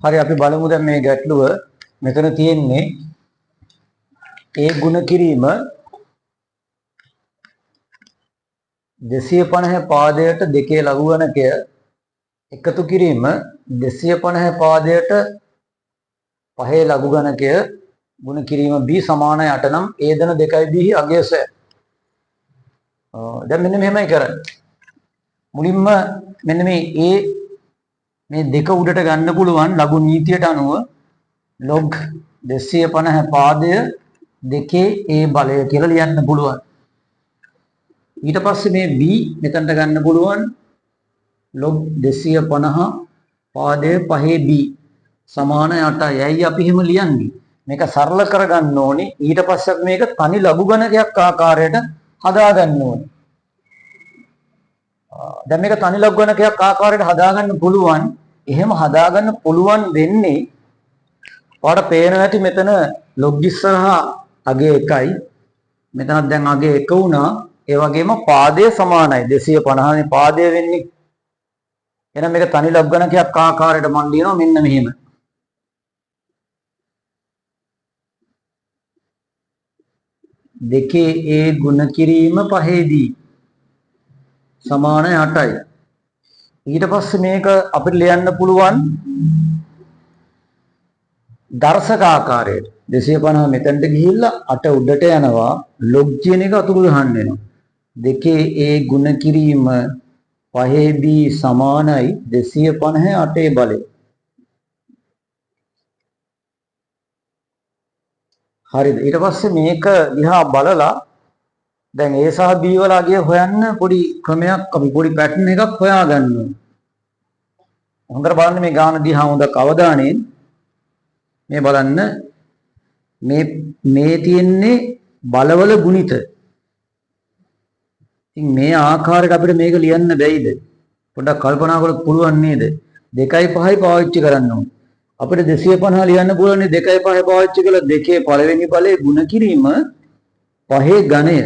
හරි අපි බලමු දැන් මේ ගැටලුව මෙතන තියෙන්නේ ඒ ගුණ කිරීම 250 පාදයට දෙකේ ලඝු ගණකය එකතු කිරීම 250 පාදයට පහේ ලඝු ගණකය ගුණ කිරීම b සමානයි 8 නම් a දන 2b අගයස. දැන් මෙන්න මෙහෙමයි කරන්නේ. මුලින්ම මෙන්න මේ දෙක උඩට ගන්න පුළුවන් ලඝු නීතියට අනුව log 250 පාදය දෙකේ a බලය කියලා ලියන්න පුළුවන්. ඊට පස්සේ මේ b මෙතනට ගන්න පුළුවන් log 250 පාදය පහේ b සමාන 8යි. ඇයි අපි එහෙම ලියන්නේ? මේක සරල කරගන්න ඕනේ. ඊට පස්සේ අපි මේක තනි ලඝු ගණකයක් ආකාරයට හදාගන්න ඕනේ. දැන් මේක තනි ලඝු ගණකයක් ආකාරයට හදාගන්න පුළුවන්. එහෙම හදාගන්න පුළුවන් වෙන්නේ ඔයාලට පේනවා ඇති මෙතන log ඉස්සරහා අගය 1යි. මෙතනත් දැන් අගය 1 වුණා. ඒ වගේම පාදය සමානයි 250 නේ පාදය වෙන්නේ. එහෙනම් මේක තනි ලඝු ගණකයක් ආකාරයට මම ලියනවා මෙන්න මෙහෙම. දෙකේ a ගුණ කිරීම පහේදී සමානයි 8යි. ඊට පස්සේ මේක අපිට ලියන්න පුළුවන් දර්ශක ආකාරයට 250 මෙතනට ගිහිල්ලා 8 උඩට යනවා log කියන එක අතුරු ගහන්න වෙනවා. දෙකේ a ගුණ කිරීම පහේ b සමානයි 250 8 බලය. හරිද? ඊට පස්සේ මේක දිහා බලලා දැන් a සහ b වල අගය හොයන්න පොඩි ක්‍රමයක් අපි පොඩි පැටර්න් එකක් හොයාගන්න ඕනේ. හොඳට බලන්න මේ ගාන දිහා හොඳ අවධානයෙන් මේ බලන්න මේ තියෙන්නේ බලවල ගුණිත. ඉතින් මේ ආකාරයට අපිට මේක ලියන්න බැයිද? පොඩ්ඩක් කල්පනා කරලා පුළුවන් නේද? 2යි 5යි පාවිච්චි කරන්න ඕනේ. අපිට 250 ලියන්න පුළුවන් 2යි 5යි පාවිච්චි කළා දෙකේ පළවෙනි බලයේ ගුණ කිරීම පහේ ඝනය.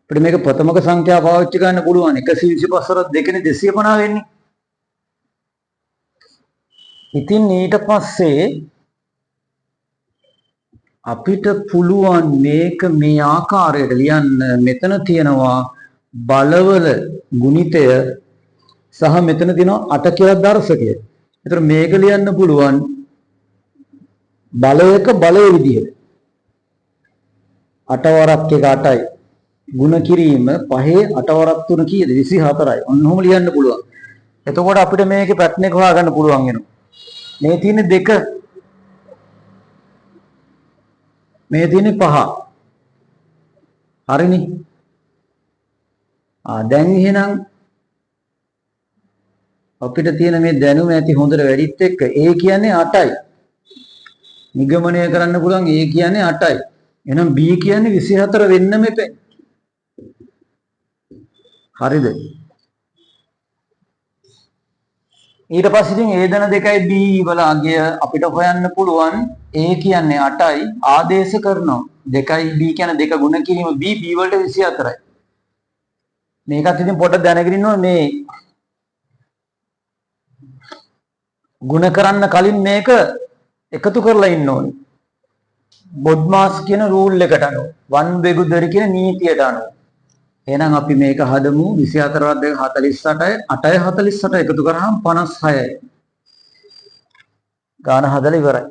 අපිට මේක ප්‍රථමක සංඛ්‍යා පාවිච්චි කරන්න පුළුවන් 125 අර දෙකනේ 250 වෙන්නේ. ඉතින් ඊට පස්සේ අපිට පුළුවන් මේක මේ ආකාරයට ලියන්න. මෙතන තියෙනවා බලවල ගුණිතය සහ මෙතන තියෙනවා 8 කියලා දර්ශකය. ඒතර මේක ලියන්න පුළුවන් බලයක බලය විදිහට 8 වරක් 1 8යි ගුණ කිරීම පහේ 8 වරක් 3 කීයද 24යි. ඔන්නෝම ලියන්න පුළුවන්. එතකොට අපිට මේකේ පැටර්න් එක හොයාගන්න පුළුවන් වෙනවා. මේ තියෙන්නේ 2 මේ තියෙන්නේ 5. හරිනේ. දැන් එහෙනම් අපිට තියෙන මේ දැනුම ඇති හොඳට වැඩිත් එක්ක a කියන්නේ 8යි. නිගමනය කරන්න පුළුවන් a කියන්නේ 8යි. එහෙනම් b කියන්නේ 24 වෙන්න මෙපේ. හරිද? ඊට පස්සේ ඉතින් a දන 2යි b වල අගය අපිට හොයන්න පුළුවන්. a කියන්නේ 8යි ආදේශ කරනවා. 2යි b කියන්නේ 2 ගුණ කිරීම b වලට 24යි. මේකත් ඉතින් පොඩ්ඩක් දැනගෙන ඉන්න ඕනේ මේ ගුණ කරන්න කලින් මේක එකතු කරලා ඉන්න ඕනේ. බොඩ්මාස් කියන රූල් එකට අනුව 1 බෙගුදරි කියන නීතියට අනුව. එහෙනම් අපි මේක හදමු 24 2 48යි 8යි 48 එකතු කරාම 56යි. ගාන හදලා ඉවරයි.